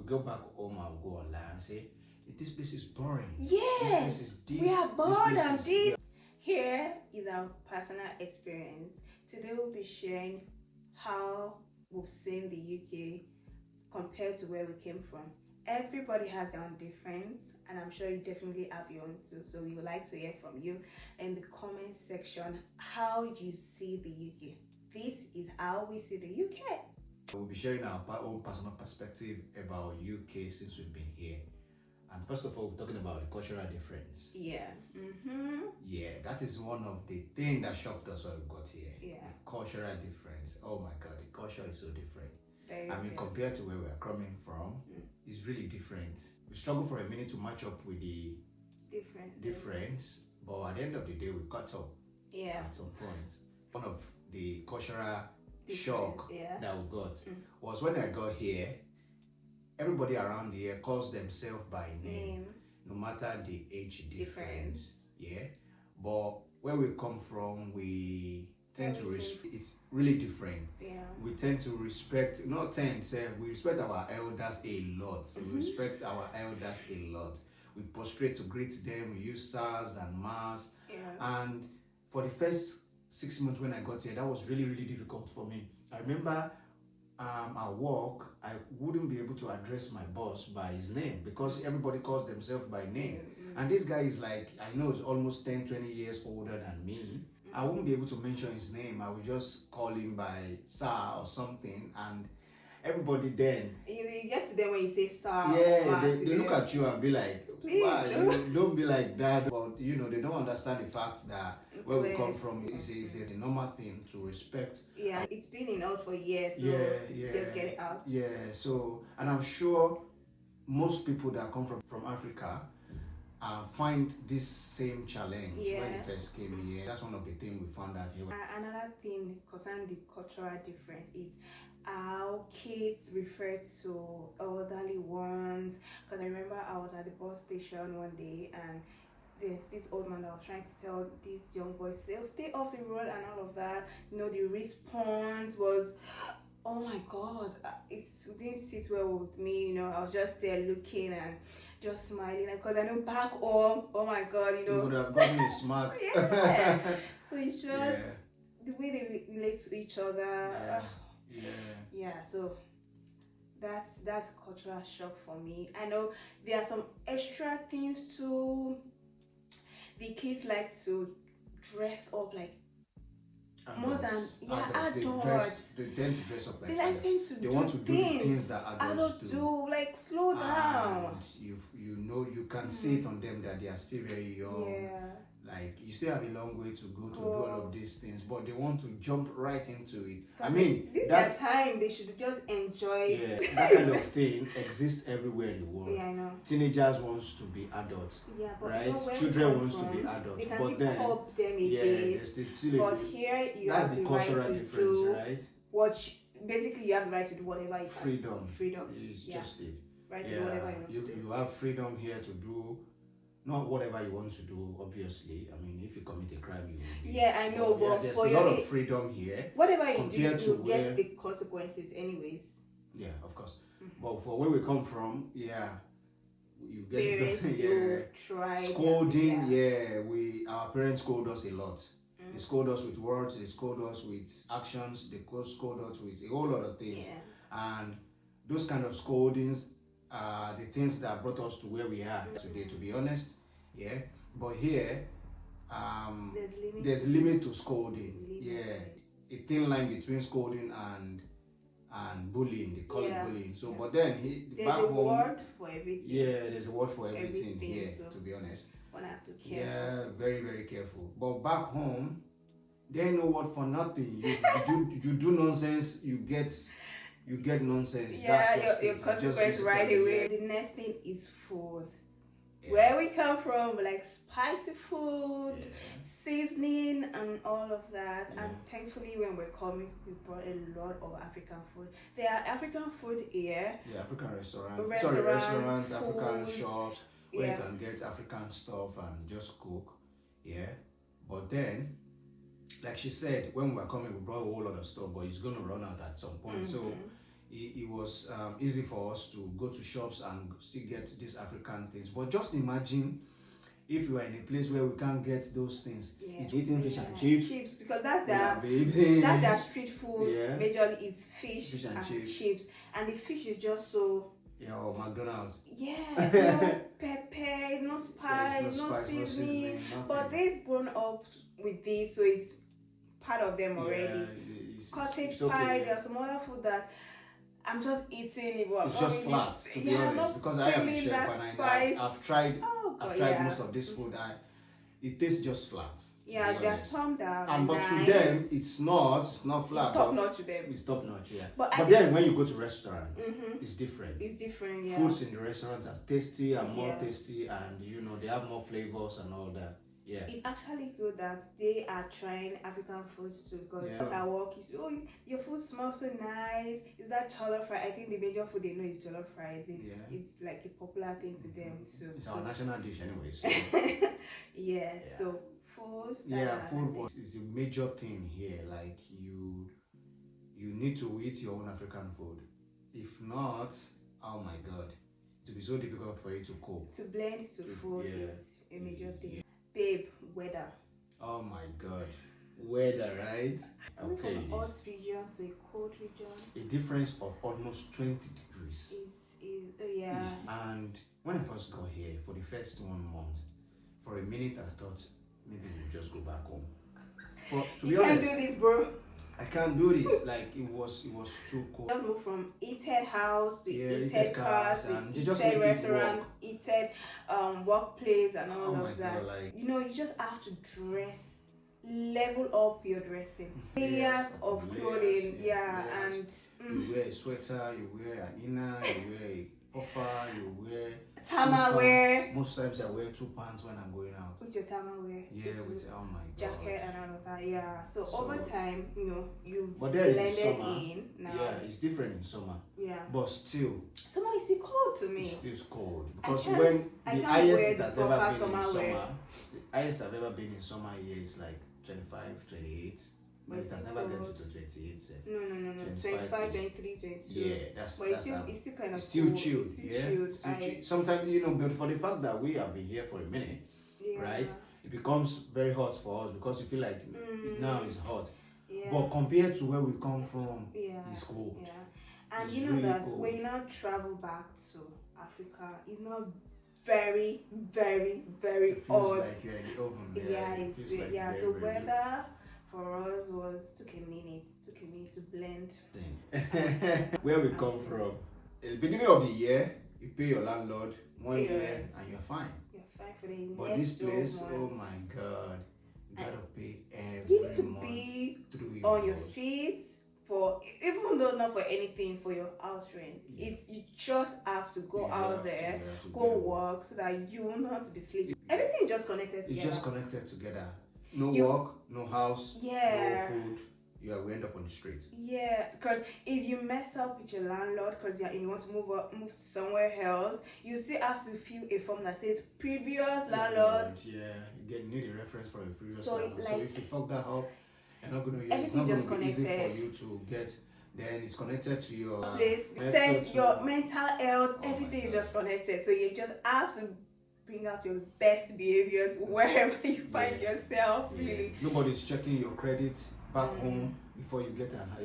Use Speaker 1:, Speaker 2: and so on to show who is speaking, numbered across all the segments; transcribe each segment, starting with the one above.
Speaker 1: go back home, I'll go online and say, this place is boring.
Speaker 2: Yes,
Speaker 1: this place is this.
Speaker 2: we are bored
Speaker 1: this
Speaker 2: of this. Here is our personal experience. Today we'll be sharing how we've seen the UK compared to where we came from. Everybody has their own difference, and I'm sure you definitely have your own too. So we would like to hear from you in the comment section how you see the UK. This is how we see the UK.
Speaker 1: We'll be sharing our own personal perspective about UK since we've been here. And first of all, we're talking about the cultural difference.
Speaker 2: Yeah.
Speaker 1: Yeah, that is one of the things that shocked us when we got here.
Speaker 2: Yeah.
Speaker 1: The cultural difference. Oh my God, the culture is so different. Compared to where we're coming from, it's really different. We struggle for a minute to match up with the difference, but at the end of the day, we caught up.
Speaker 2: Yeah.
Speaker 1: At some point, one of the cultural shock that we got was when I got here. Everybody around here calls themselves by name, no matter the age difference. Yeah, but where we come from, we tend to respect. It's really different.
Speaker 2: Yeah,
Speaker 1: we tend to respect. Not tend, say we respect our elders a lot. We respect our elders a lot. We prostrate to greet them. We use sirs and mas.
Speaker 2: Yeah.
Speaker 1: And for the first 6 months when I got here, that was really difficult for me. I remember at work, I wouldn't be able to address my boss by his name because everybody calls themselves by name. And this guy is like, I know he's almost 10-20 years older than me. I wouldn't be able to mention his name. I would just call him by sir or something, and everybody then
Speaker 2: you get to them when you say sir.
Speaker 1: Yeah, they look at you and be like, why? Don't be like that. But they don't understand the fact that where we come from is a normal thing to respect.
Speaker 2: Yeah, it's been in us for years, so just get it out.
Speaker 1: Yeah, so, and I'm sure most people that come from Africa find this same challenge when they first came here. That's one of the things we found out here.
Speaker 2: Another thing concerning the cultural difference is how kids refer to elderly ones. Because I remember I was at the bus station one day and there's this old man that was trying to tell these young boys, stay off the road and all of that. The response was, oh my God, it didn't sit well with me. I was just there looking and just smiling because I know back home, oh my God,
Speaker 1: you would have gotten a smart.
Speaker 2: So it's just the way they relate to each other. So that's a cultural shock for me. I know there are some extra things too. The kids like to dress up like adults.
Speaker 1: More than adults. They tend to dress up like
Speaker 2: adults.
Speaker 1: They want to do the things that adults do.
Speaker 2: Like slow down.
Speaker 1: And you can see it on them that they are still very young.
Speaker 2: Yeah.
Speaker 1: Like you still have a long way to go to do all of these things, but they want to jump right into it. I mean,
Speaker 2: that's time they should just enjoy.
Speaker 1: Yeah, that kind of thing exists everywhere in the world.
Speaker 2: Yeah, I know.
Speaker 1: Teenagers wants to be adults, right? Children wants to be adults,
Speaker 2: they can
Speaker 1: but then
Speaker 2: help them but here you have the cultural right difference, to right? Basically, you have the right to do whatever you
Speaker 1: freedom.
Speaker 2: Freedom
Speaker 1: is just it.
Speaker 2: Right to do whatever you want to do.
Speaker 1: You have freedom here to do. Not whatever you want to do, obviously. I mean, if you commit a crime, you will be.
Speaker 2: Yeah, I know, but
Speaker 1: there's a lot of freedom here.
Speaker 2: Whatever you do, you get the consequences anyways.
Speaker 1: Yeah, of course. But for where we come from, you get scolding. Our parents scold us a lot. They scold us with words, they scold us with actions, they scold us with a whole lot of things. And those kind of scoldings are the things that brought us to where we are today, to be honest. But here there's limit to scolding. A thin line between scolding and bullying. They call it bullying. So but then back home,
Speaker 2: word for everything.
Speaker 1: There's a word for everything here, to be honest.
Speaker 2: One has to be careful.
Speaker 1: Very careful. But back home, there ain't no word for nothing. You do nonsense, you get nonsense.
Speaker 2: That's your consequence right away. The next thing is food. Where we come from, like spicy food, seasoning, and all of that. And thankfully, when we're coming, we brought a lot of African food. There are African food here.
Speaker 1: African restaurants, African shops where you can get African stuff and just cook. But then, like she said, when we were coming, we brought a whole lot of stuff, but it's going to run out at some point. So it was easy for us to go to shops and still get these African things. But just imagine if you are in a place where we can't get those things. It's eating fish and chips.
Speaker 2: Chips, because that's their street food. Majorly is fish and chips. And the fish is just so...
Speaker 1: Yeah, or McDonald's.
Speaker 2: Yeah, no pepper, no spice, no seasoning. But they've grown up with this, so it's part of them already. Cottage pie, there's some other food that I'm just eating it.
Speaker 1: It's just flat, to be honest, because I am a chef and I've tried most of this food. It tastes just flat.
Speaker 2: Yeah, there's some that
Speaker 1: but to them it's not flat.
Speaker 2: It's top notch to them.
Speaker 1: It's top notch, yeah. But then when you go to restaurants, it's different.
Speaker 2: It's different, yeah.
Speaker 1: Foods in the restaurants are tasty and more tasty, and they have more flavors and all that. Yeah.
Speaker 2: It's actually good that they are trying African foods too, because at work you say, oh, your food smells so nice. Is that jollof fry? I think the major food they know is jollof fries. It's like a popular thing to them too.
Speaker 1: It's our national dish anyway. So.
Speaker 2: So food.
Speaker 1: Food is a major thing here. Like you need to eat your own African food. If not, oh my God, it will be so difficult for you to cope.
Speaker 2: To blend to food is a major thing. Babe, weather.
Speaker 1: Oh my God, weather, right?
Speaker 2: Going from a hot region to a cold region.
Speaker 1: A difference of almost 20 degrees. And when I first got here, for the first 1 month, for a minute I thought maybe we'll just go back home. But to be honest,
Speaker 2: can't do this, bro.
Speaker 1: I can't do this. Like it was too cold.
Speaker 2: Just move from heated house to heated cars, and heated restaurants, heated workplace, and all of that.
Speaker 1: God,
Speaker 2: you just have to dress, level up your dressing, layers of clothing, and
Speaker 1: you wear a sweater, you wear an inner, you wear a puffer, you wear
Speaker 2: tama wear.
Speaker 1: Most times I wear 2 pants when I'm going out.
Speaker 2: With your tama wear.
Speaker 1: Yeah, with oh my God.
Speaker 2: Jacket and all of that. Yeah. So over time, you've
Speaker 1: but there
Speaker 2: blended
Speaker 1: is summer.
Speaker 2: In now.
Speaker 1: Yeah, it's different in summer.
Speaker 2: Yeah.
Speaker 1: But still.
Speaker 2: Summer is still cold to me.
Speaker 1: It's still cold because when the highest it has ever been in summer, the highest I've ever been in summer here is like 25, 28. But it has never gotten to 28.
Speaker 2: No. 25, 23, 22.
Speaker 1: Yeah, that's
Speaker 2: it's still kind of
Speaker 1: still
Speaker 2: cool.
Speaker 1: chilled. Still chilled. Sometimes, but for the fact that we have been here for a minute, right? It becomes very hot for us because you feel like now it's hot. Yeah. But compared to where we come from, it's cold.
Speaker 2: Yeah. And
Speaker 1: it's
Speaker 2: you know
Speaker 1: really
Speaker 2: that
Speaker 1: cold.
Speaker 2: when you now travel back to Africa, it's not very, very, very
Speaker 1: it feels
Speaker 2: hot.
Speaker 1: Like you're in the oven.
Speaker 2: So weather for us took a minute to blend.
Speaker 1: Where we come from, at the beginning of the year, you pay your landlord 1 year and you're fine.
Speaker 2: You're fine for the
Speaker 1: but
Speaker 2: next
Speaker 1: this place,
Speaker 2: 12
Speaker 1: oh
Speaker 2: months.
Speaker 1: my God, you gotta pay every
Speaker 2: You need to
Speaker 1: month
Speaker 2: be
Speaker 1: through
Speaker 2: on your feet for, even though not for anything, for your house rent. You just have to go out there, go work, so that you will not be sleeping. Everything is just connected together.
Speaker 1: It's just connected together. No work, no house, no food. We end up on the street. Yeah,
Speaker 2: because if you mess up with your landlord because you want to move to somewhere else, you still have to fill a form that says previous landlord.
Speaker 1: Yeah, you need a reference for a previous landlord. So if you fuck that up, it's not going to be easy for you to get. Then it's connected to your
Speaker 2: place, sense, your mental health. Everything is just connected. So you just have to bring out your best behaviors wherever you find yourself. Really,
Speaker 1: nobody's checking your credit back home before you get a house.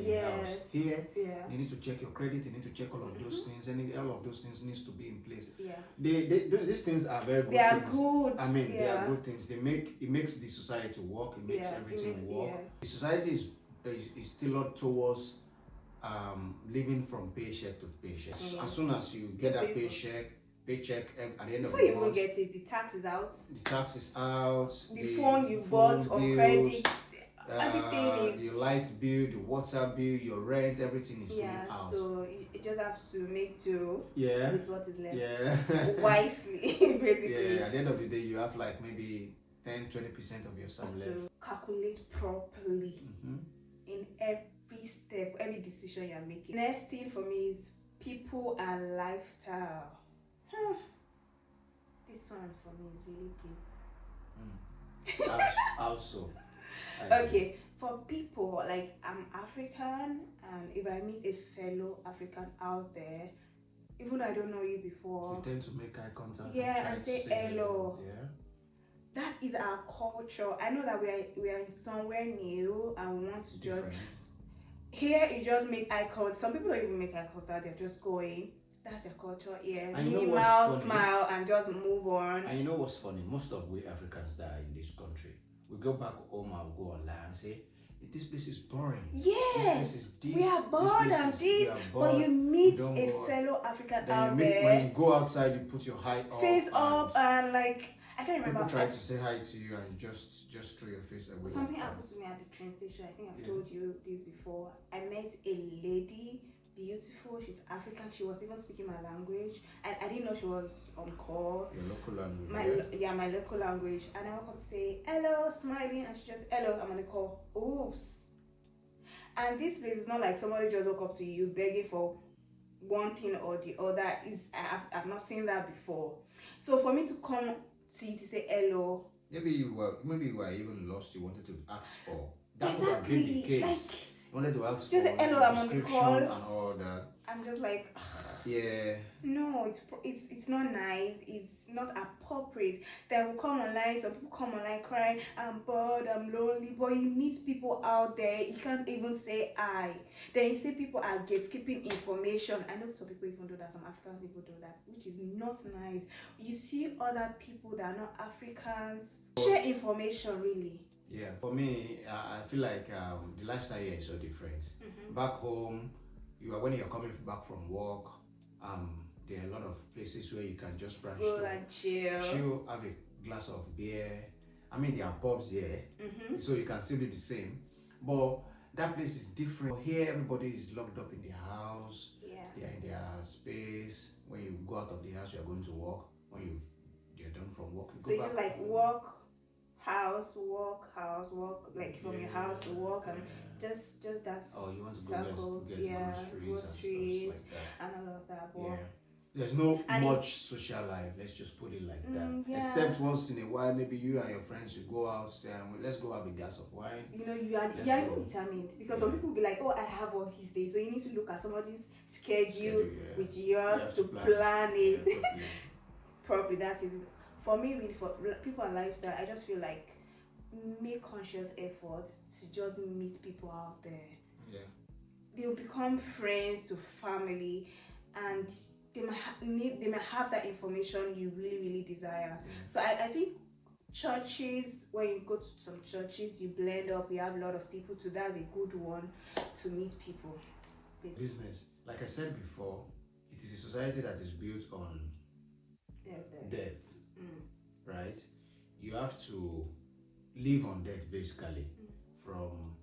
Speaker 1: Here, you need to check your credit. You need to check all of those things, and all of those things needs to be in place. These things are very good.
Speaker 2: They are good.
Speaker 1: I mean, they are good things. It makes the society work. It makes everything work. The society is still not towards living from paycheck to paycheck. As soon as you get that paycheck at the end of the month.
Speaker 2: Before you even get it, the tax is out.
Speaker 1: The tax is out.
Speaker 2: The phone you bought on credit. Everything is
Speaker 1: your light bill, the water bill, your rent, everything is going out.
Speaker 2: So you just have to make do with what is left. Wisely, basically.
Speaker 1: At the end of the day, you have like maybe 10-20% of your salary left.
Speaker 2: To calculate properly in every step, every decision you're making. Next thing for me is people and lifestyle. This one for me is really deep.
Speaker 1: Also.
Speaker 2: Okay, for people, like I'm African, and if I meet a fellow African out there, even though I don't know you before,
Speaker 1: you tend to make eye contact.
Speaker 2: Yeah, and say hello.
Speaker 1: Yeah.
Speaker 2: That is our culture. I know that we are in somewhere new and we want to just here. You just make eye contact. Some people don't even make eye contact. They're just going. That's their culture. Yeah, minimal smile and just move on.
Speaker 1: And you know what's funny? Most of we Africans that are in this country, we go back home and go online and say, this place is boring.
Speaker 2: Yes, we are bored of this. But you meet a fellow African out there.
Speaker 1: When you go outside, you put your
Speaker 2: face up and like, I can't remember.
Speaker 1: People try to say hi to you and you just throw your face away.
Speaker 2: Something happened to me at the train station. I think I've told you this before. I met a lady, beautiful. She's African. She was even speaking my language, and I didn't know she was on call.
Speaker 1: Your local language.
Speaker 2: My local language. And I woke up to say hello, smiling, and she just hello. I'm on the call. Oops. And this place is not like somebody just woke up to you begging for one thing or the other. I've not seen that before. So for me to come to you to say hello.
Speaker 1: Maybe you were even lost. You wanted to ask for. That would have been the case.
Speaker 2: Like,
Speaker 1: you wanted to ask
Speaker 2: just
Speaker 1: for
Speaker 2: hello, I'm on the call
Speaker 1: and all that.
Speaker 2: I'm just like,
Speaker 1: yeah.
Speaker 2: No, it's not nice. It's not appropriate. Then we come online. Some people come online crying, I'm bored, I'm lonely. But you meet people out there, you can't even say hi. Then you see people are gatekeeping information. I know some people even do that. Some African people do that, which is not nice. You see other people that are not Africans share information really.
Speaker 1: Yeah, for me, I feel like the lifestyle here is so different. Mm-hmm. Back home, when you're coming back from work, there are a lot of places where you can just branch
Speaker 2: go and chill,
Speaker 1: have a glass of beer. I mean, there are pubs here, mm-hmm. so you can still do the same. But that place is different. Here, everybody is locked up in their house.
Speaker 2: Yeah.
Speaker 1: They are in their space. When you go out of the house, you are going to work. When you're done from work,
Speaker 2: you go back. So you just like work, house, work, like from your house to work, and just that.
Speaker 1: Oh, you want to
Speaker 2: circle,
Speaker 1: go get groceries and stuff like that.
Speaker 2: And all of that.
Speaker 1: Yeah. There's no much social life, let's just put it like that. Yeah. Except once in a while, maybe you and your friends you go out, say, let's go have a glass of wine.
Speaker 2: You know, you are even determined, because some people will be like, oh, I have all these days, so you need to look at somebody's schedule with yours to plan it properly. That is it. For me, really, for people and lifestyle, I just feel like make conscious effort to just meet people out there.
Speaker 1: Yeah.
Speaker 2: They'll become friends to family, and they might have that information you really, really desire. So I think churches, when you go to some churches, you blend up, you have a lot of people too. That's a good one to meet people.
Speaker 1: Business, like I said before, it is a society that is built on debt. Right? You have to live on debt basically. From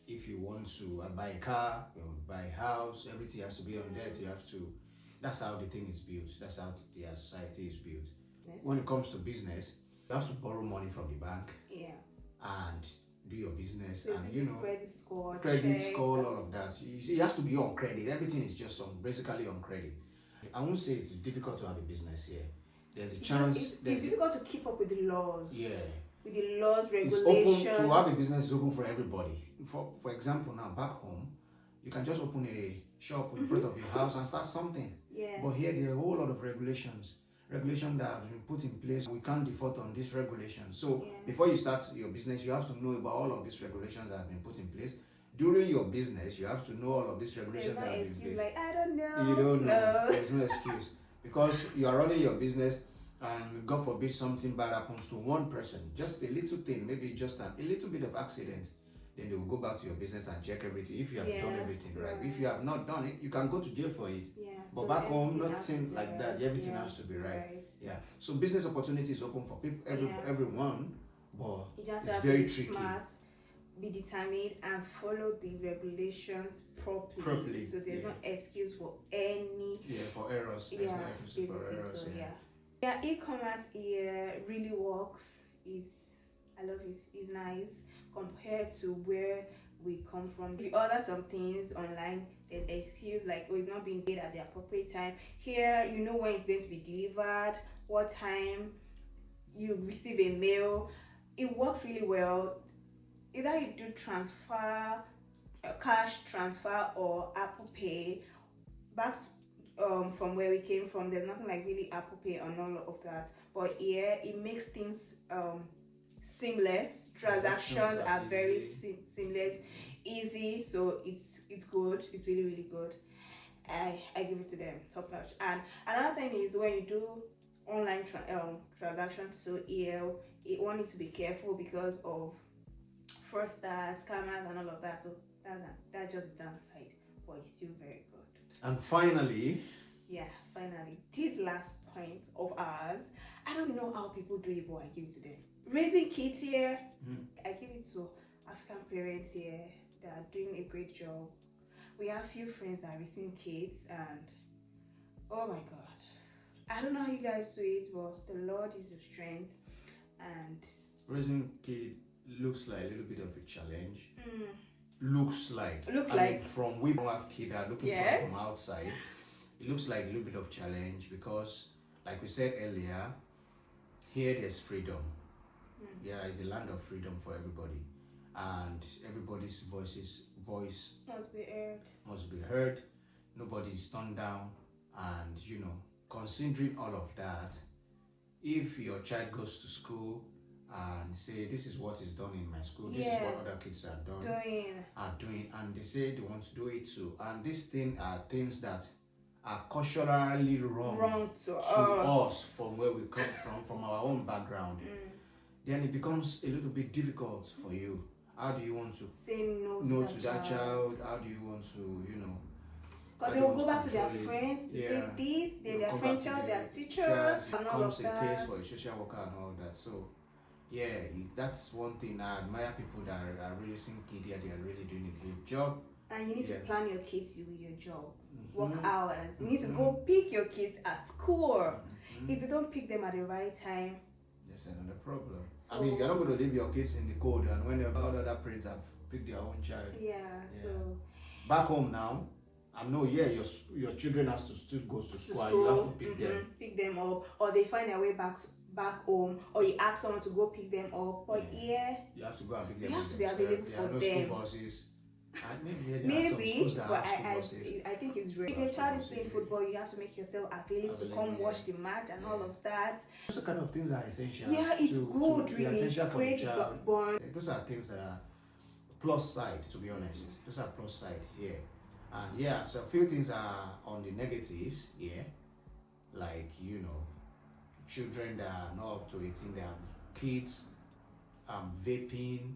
Speaker 1: if you want to buy a car, buy a house, everything has to be on debt. You have to. That's how the thing is built. That's how the society is built. Yes. When it comes to business, you have to borrow money from the bank. Yeah. And do your business, so and credit score, all of that. It has to be on credit. Everything is just basically on credit. I won't say it's difficult to have a business here. There's a chance.
Speaker 2: It's difficult to keep up with the laws.
Speaker 1: Yeah.
Speaker 2: With the laws, regulations.
Speaker 1: It's open to have a business is open for everybody. For example, now back home, you can just open a shop in front of your house and start something.
Speaker 2: Yeah.
Speaker 1: But here there are a whole lot of regulations that have been put in place. We can't default on these regulations. So before you start your business, you have to know about all of these regulations that have been put in place. During your business, you have to know all of these regulations that have been in place.
Speaker 2: Like, I don't know.
Speaker 1: You don't know. There's no excuse. Because you are running your business, and God forbid something bad happens to one person, just a little thing, maybe just a little bit of accident, then they will go back to your business and check everything. If you have done everything right. If you have not done it, you can go to jail for it.
Speaker 2: Yeah,
Speaker 1: but
Speaker 2: so
Speaker 1: back home, nothing like that. Everything has to be right. Yeah. So business opportunity is open for people, everyone, but
Speaker 2: you just
Speaker 1: it's
Speaker 2: have
Speaker 1: very
Speaker 2: to be
Speaker 1: tricky.
Speaker 2: Smart, be determined, and follow the regulations properly. So there's no excuse for any.
Speaker 1: Yeah, for errors. There's no excuse for errors.
Speaker 2: So, yeah, e-commerce here really works. I love it. It's nice compared to where we come from. We order some things online, there's excuse like, oh, it's not being paid at the appropriate time. Here, you know when it's going to be delivered, what time you receive a mail. It works really well. either you do transfer, cash transfer, or Apple Pay. Back from where we came from, there's nothing like really Apple Pay and all of that. But here, it makes things seamless. Transactions are very seamless, easy. So it's good. It's really, really good. I give it to them, top notch. And another thing is when you do online transactions, so here one needs to be careful because of fraudsters, scammers, and all of that. So that's just the downside, but it's still very good.
Speaker 1: And finally,
Speaker 2: this last point of ours, I don't know how people do it, but I give it to them. Raising kids here, I give it to African parents here. They are doing a great job. We have a few friends that are raising kids, and oh my God, I don't know how you guys do it, but the Lord is the strength. And
Speaker 1: raising kids looks like a little bit of a challenge. Looks like from we don't have kids are looking from outside, it looks like a little bit of challenge because, like we said earlier, here there's freedom. It's a land of freedom for everybody, and everybody's voice must be heard. Nobody's turned down, and considering all of that, if your child goes to school and say this is what is done in my school, this is what other kids are doing, and they say they want to do it too, and these things are things that are culturally wrong to us from where we come from our own background, then it becomes a little bit difficult for you. How do you want to
Speaker 2: say
Speaker 1: no to that child? How do you want to,
Speaker 2: because they will go back to their friends to say this, their friends tell their teachers, and all of that.
Speaker 1: It becomes a case for a social worker and all that. So that's one thing. I admire people that are raising kids. They are really doing a great job.
Speaker 2: And you need to plan your kids with your job, work hours. You need to go pick your kids at school. If you don't pick them at the right time,
Speaker 1: there's another problem. So, I mean, you're not going to leave your kids in the cold, and when all other parents have picked their own child.
Speaker 2: So
Speaker 1: back home now, I know. Your children have to still go to school. And you have to
Speaker 2: pick them up, or they find their way back home, or you ask someone to go pick them up. But you have to go and pick them. You have to be available for them.
Speaker 1: School buses.
Speaker 2: Maybe, but I think it's rare. If your child is playing football, you have to make yourself available to come watch the match and all of that.
Speaker 1: Those kind of things are essential.
Speaker 2: It's good, really.
Speaker 1: Essential for the child.
Speaker 2: Bond.
Speaker 1: Those are things that are plus side, to be honest. Those are plus side here. And so a few things are on the negatives here, like children that are not up to 18, they have kids vaping,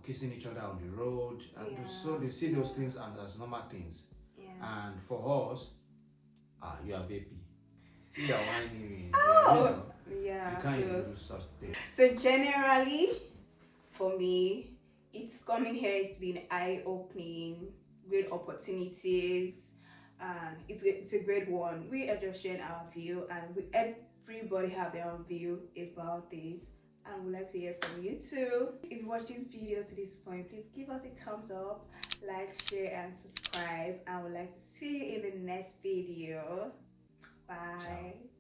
Speaker 1: kissing each other on the road, and so they see those things as normal things. And for us, you are vaping. You are whining. You can't even do such things.
Speaker 2: So generally, for me, it's coming here. It's been eye-opening, great opportunities, and it's a great one. We are just sharing our view, and everybody have their own view about this. And we'd like to hear from you too. If you watched this video to this point, please give us a thumbs up, like, share, and subscribe. And we'd like to see you in the next video. Bye. Ciao.